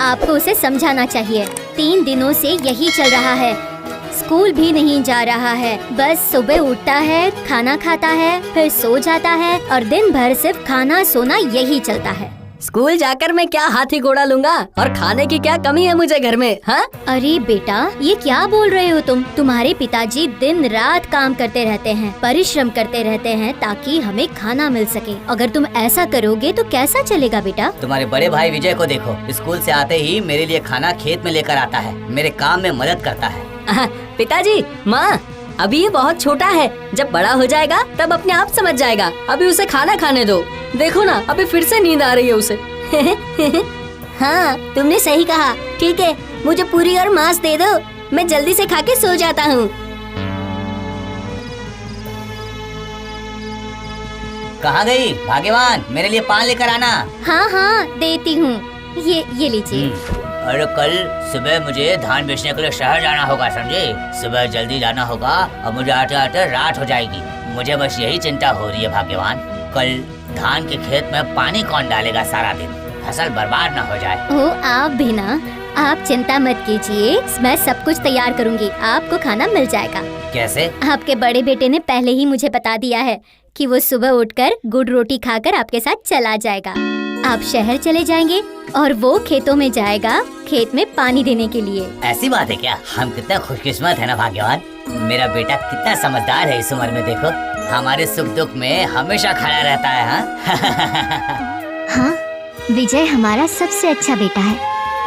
आपको उसे समझाना चाहिए। 3 दिनों से यही चल रहा है, स्कूल भी नहीं जा रहा है, बस सुबह उठता है, खाना खाता है, फिर सो जाता है और दिन भर सिर्फ खाना सोना यही चलता है। स्कूल जाकर मैं क्या हाथी घोड़ा लूंगा, और खाने की क्या कमी है मुझे घर में? हाँ? अरे बेटा, ये क्या बोल रहे हो तुम? तुम्हारे पिताजी दिन रात काम करते रहते हैं, परिश्रम करते रहते हैं ताकि हमें खाना मिल सके। अगर तुम ऐसा करोगे तो कैसा चलेगा बेटा? तुम्हारे बड़े भाई विजय को देखो, स्कूल से आते ही मेरे लिए खाना खेत में लेकर आता है, मेरे काम में मदद करता है। पिताजी, माँ, अभी ये बहुत छोटा है, जब बड़ा हो जाएगा तब अपने आप समझ जाएगा। अभी उसे खाना खाने दो। देखो ना, अभी फिर से नींद आ रही है उसे। हाँ, तुमने सही कहा। ठीक है, मुझे पूरी और मांस दे दो, मैं जल्दी से खा के सो जाता हूँ। कहाँ गई भाग्यवान? मेरे लिए पान लेकर आना। हाँ हाँ, देती हूँ। ये लीजिए। अरे कल सुबह मुझे धान बेचने के लिए शहर जाना होगा, समझे? सुबह जल्दी जाना होगा और मुझे आते आते रात हो जाएगी। मुझे बस यही चिंता हो रही है भाग्यवान, कल धान के खेत में पानी कौन डालेगा सारा दिन, फसल बर्बाद न हो जाए। ओ आप भी ना, आप चिंता मत कीजिए, मैं सब कुछ तैयार करूँगी, आपको खाना मिल जाएगा। कैसे? आपके बड़े बेटे ने पहले ही मुझे बता दिया है कि वो सुबह उठकर गुड़ रोटी खाकर आपके साथ चला जाएगा। आप शहर चले जाएंगे और वो खेतों में जाएगा, खेत में पानी देने के लिए। ऐसी बात है क्या? हम कितना खुशकिस्मत है ना भाग्यवान। मेरा बेटा कितना समझदार है इस उम्र में, देखो हमारे सुख दुख में हमेशा खड़ा रहता है। हाँ? हाँ, विजय हमारा सबसे अच्छा बेटा है,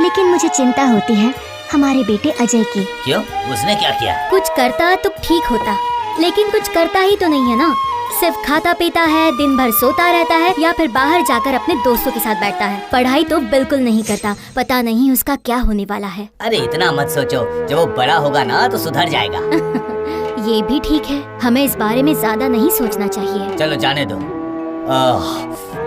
लेकिन मुझे चिंता होती है हमारे बेटे अजय की। क्यों? उसने क्या किया? कुछ करता तो ठीक होता, लेकिन कुछ करता ही तो नहीं है ना। सिर्फ खाता पीता है, दिन भर सोता रहता है या फिर बाहर जाकर अपने दोस्तों के साथ बैठता है। पढ़ाई तो बिल्कुल नहीं करता, पता नहीं उसका क्या होने वाला है। अरे इतना मत सोचो, जब वो बड़ा होगा ना तो सुधर जाएगा। ये भी ठीक है, हमें इस बारे में ज्यादा नहीं सोचना चाहिए। चलो जाने दो,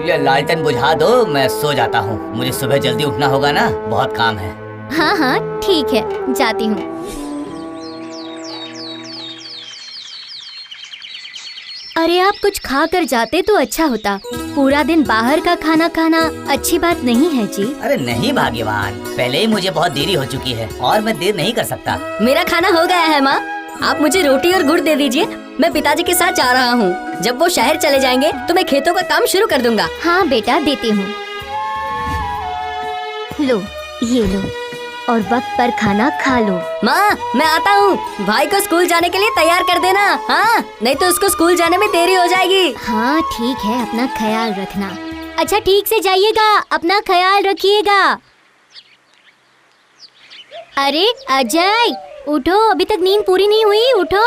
ये लालटेन बुझा दो, मैं सो जाता हूँ। मुझे सुबह जल्दी उठना होगा ना, बहुत काम है। हाँ हाँ ठीक है, जाती हूँ। अरे आप कुछ खा कर जाते तो अच्छा होता, पूरा दिन बाहर का खाना खाना अच्छी बात नहीं है जी। अरे नहीं भाग्यवान, पहले ही मुझे बहुत देरी हो चुकी है और मैं देर नहीं कर सकता। मेरा खाना हो गया है माँ, आप मुझे रोटी और गुड़ दे दीजिए, मैं पिताजी के साथ जा रहा हूँ। जब वो शहर चले जाएंगे तो मैं खेतों का काम शुरू कर दूंगा। हाँ बेटा, देती हूँ। लो, ये लो, और वक्त पर खाना खा लो। माँ, मैं आता हूँ, भाई को स्कूल जाने के लिए तैयार कर देना। हाँ, नहीं तो उसको स्कूल जाने में देरी हो जाएगी। हाँ ठीक है, अपना ख्याल रखना। अच्छा ठीक से जाइएगा, अपना ख्याल रखिएगा। अरे अजय, उठो, अभी तक नींद पूरी नहीं हुई, उठो।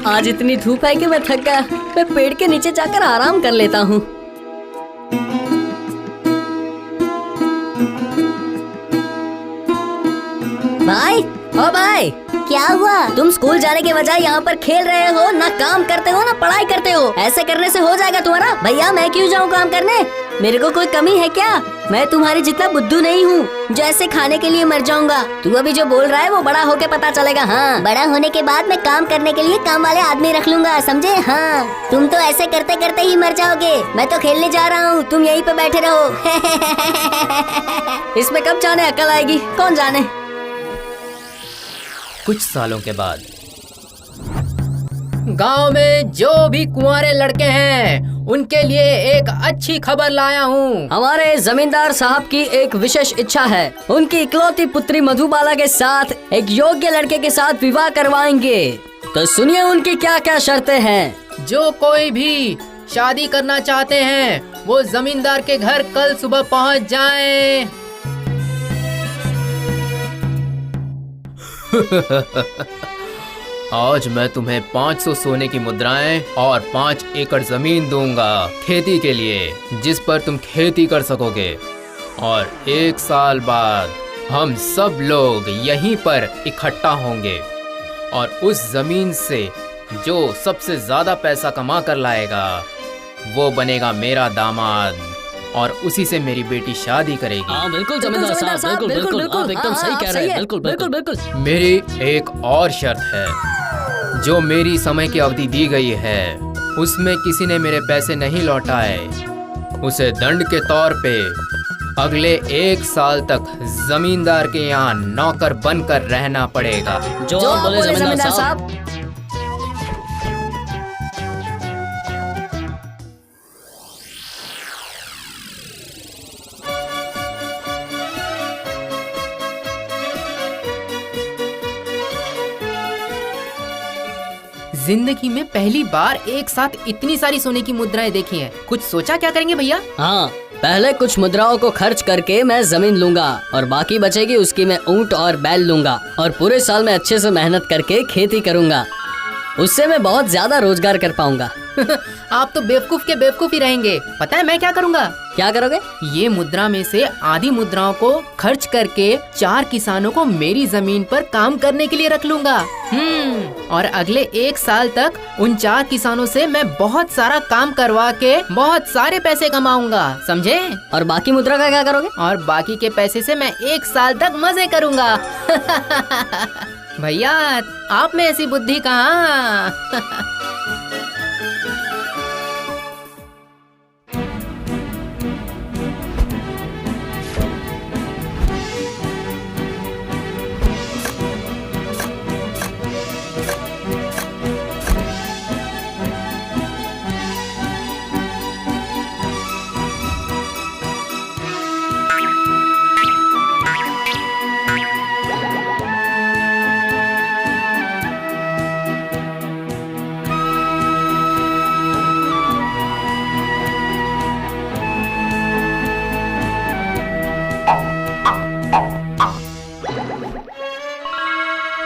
आज इतनी धूप है कि मैं थक गया, मैं पेड़ के नीचे जाकर आराम कर लेता हूँ। भाई, ओ भाई, क्या हुआ? तुम स्कूल जाने के बजाय यहाँ पर खेल रहे हो, ना काम करते हो ना पढ़ाई करते हो। ऐसे करने से हो जाएगा तुम्हारा? भैया मैं क्यों जाऊँ काम करने? मेरे को कोई कमी है क्या? मैं तुम्हारी जितना बुद्धू नहीं हूँ जो ऐसे खाने के लिए मर जाऊंगा। तू अभी जो बोल रहा है वो बड़ा होके पता चलेगा। हाँ, बड़ा होने के बाद मैं काम करने के लिए काम वाले आदमी रख लूंगा, समझे? हाँ, तुम तो ऐसे करते करते ही मर जाओगे। मैं तो खेलने जा रहा हूँ, तुम यहीं पे बैठे रहो। इसमें कब जाने अकल आएगी, कौन जाने। कुछ सालों के बाद गांव में जो भी कुंवारे लड़के हैं उनके लिए एक अच्छी खबर लाया हूँ। हमारे जमींदार साहब की एक विशेष इच्छा है, उनकी इकलौती पुत्री मधुबाला के साथ एक योग्य लड़के के साथ विवाह करवाएंगे। तो सुनिए उनकी क्या क्या शर्तें हैं। जो कोई भी शादी करना चाहते हैं वो जमींदार के घर कल सुबह पहुँच जाएं। आज मैं तुम्हें 500 सोने की मुद्राएं और 5 एकड़ जमीन दूंगा खेती के लिए, जिस पर तुम खेती कर सकोगे। और 1 साल बाद हम सब लोग यहीं पर इकट्ठा होंगे और उस जमीन से जो सबसे ज्यादा पैसा कमा कर लाएगा वो बनेगा मेरा दामाद और उसी से मेरी बेटी शादी करेगी। हाँ बिल्कुल जमींदार साहब, बिल्कुल बिल्कुल, आप एकदम सही कह रहे हैं। बिल्कुल बिल्कुल बिल्कुल। मेरी एक और शर्त है, जो मेरी समय की अवधि दी गई है उसमें किसी ने मेरे पैसे नहीं लौटाए, उसे दंड के तौर पे अगले 1 साल तक जमींदार के यहाँ नौकर बनकर रहना पड़ेगा। जो आप बोले जमींदार साहब। जिंदगी में पहली बार एक साथ इतनी सारी सोने की मुद्राएं देखी हैं। कुछ सोचा क्या करेंगे भैया? हाँ, पहले कुछ मुद्राओं को खर्च करके मैं जमीन लूंगा और बाकी बचेगी उसकी मैं ऊंट और बैल लूंगा और पूरे साल में अच्छे से मेहनत करके खेती करूंगा। उससे मैं बहुत ज्यादा रोजगार कर पाऊंगा। आप तो बेवकूफ के बेवकूफ ही रहेंगे। पता है मैं क्या करूंगा? क्या करोगे? ये मुद्रा में से आधी मुद्राओं को खर्च करके 4 किसानों को मेरी जमीन पर काम करने के लिए रख लूंगा। और अगले 1 साल तक उन 4 किसानों से मैं बहुत सारा काम करवा के बहुत सारे पैसे कमाऊंगा, समझे? और बाकी मुद्रा का क्या करोगे? और बाकी के पैसे से मैं 1 साल तक मजे करूंगा। भैया आप में ऐसी बुद्धि कहाँ?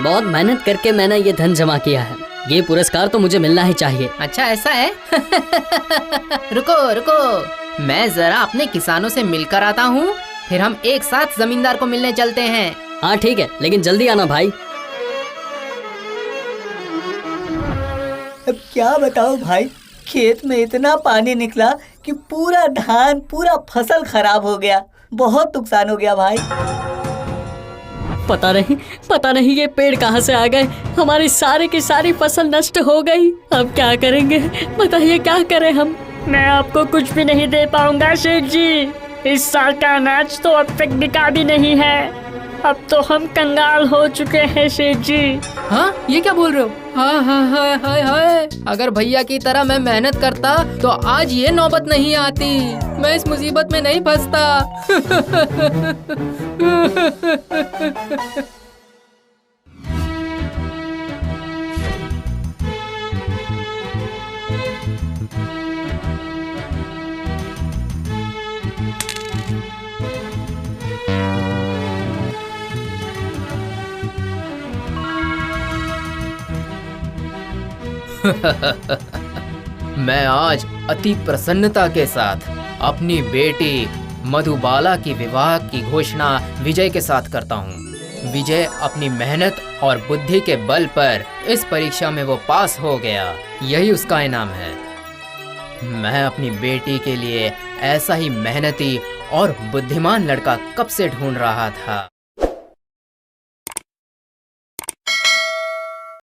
बहुत मेहनत करके मैंने ये धन जमा किया है, ये पुरस्कार तो मुझे मिलना ही चाहिए। अच्छा ऐसा है? रुको रुको, मैं जरा अपने किसानों से मिलकर आता हूँ, फिर हम एक साथ जमींदार को मिलने चलते हैं। हाँ ठीक है, लेकिन जल्दी आना भाई। अब क्या बताओ भाई, खेत में इतना पानी निकला कि पूरा धान पूरा फसल खराब हो गया। बहुत नुकसान हो गया भाई। पता नहीं ये पेड़ कहाँ से आ गए, हमारी सारी की सारी फसल नष्ट हो गई। अब क्या करेंगे, बताइए क्या करें हम? मैं आपको कुछ भी नहीं दे पाऊंगा सेठ जी। इस साल का अनाज तो अब तक बिका भी नहीं है। अब तो हम कंगाल हो चुके हैं सेठ जी। हाँ ये क्या बोल रहे हो? हाँ हाँ हाँ हाँ हाँ, अगर भैया की तरह मैं मेहनत करता तो आज ये नौबत नहीं आती, मैं इस मुसीबत में नहीं फंसता। मैं आज अति प्रसन्नता के साथ अपनी बेटी मधुबाला की विवाह की घोषणा विजय के साथ करता हूँ। विजय अपनी मेहनत और बुद्धि के बल पर इस परीक्षा में वो पास हो गया, यही उसका इनाम है। मैं अपनी बेटी के लिए ऐसा ही मेहनती और बुद्धिमान लड़का कब से ढूंढ रहा था।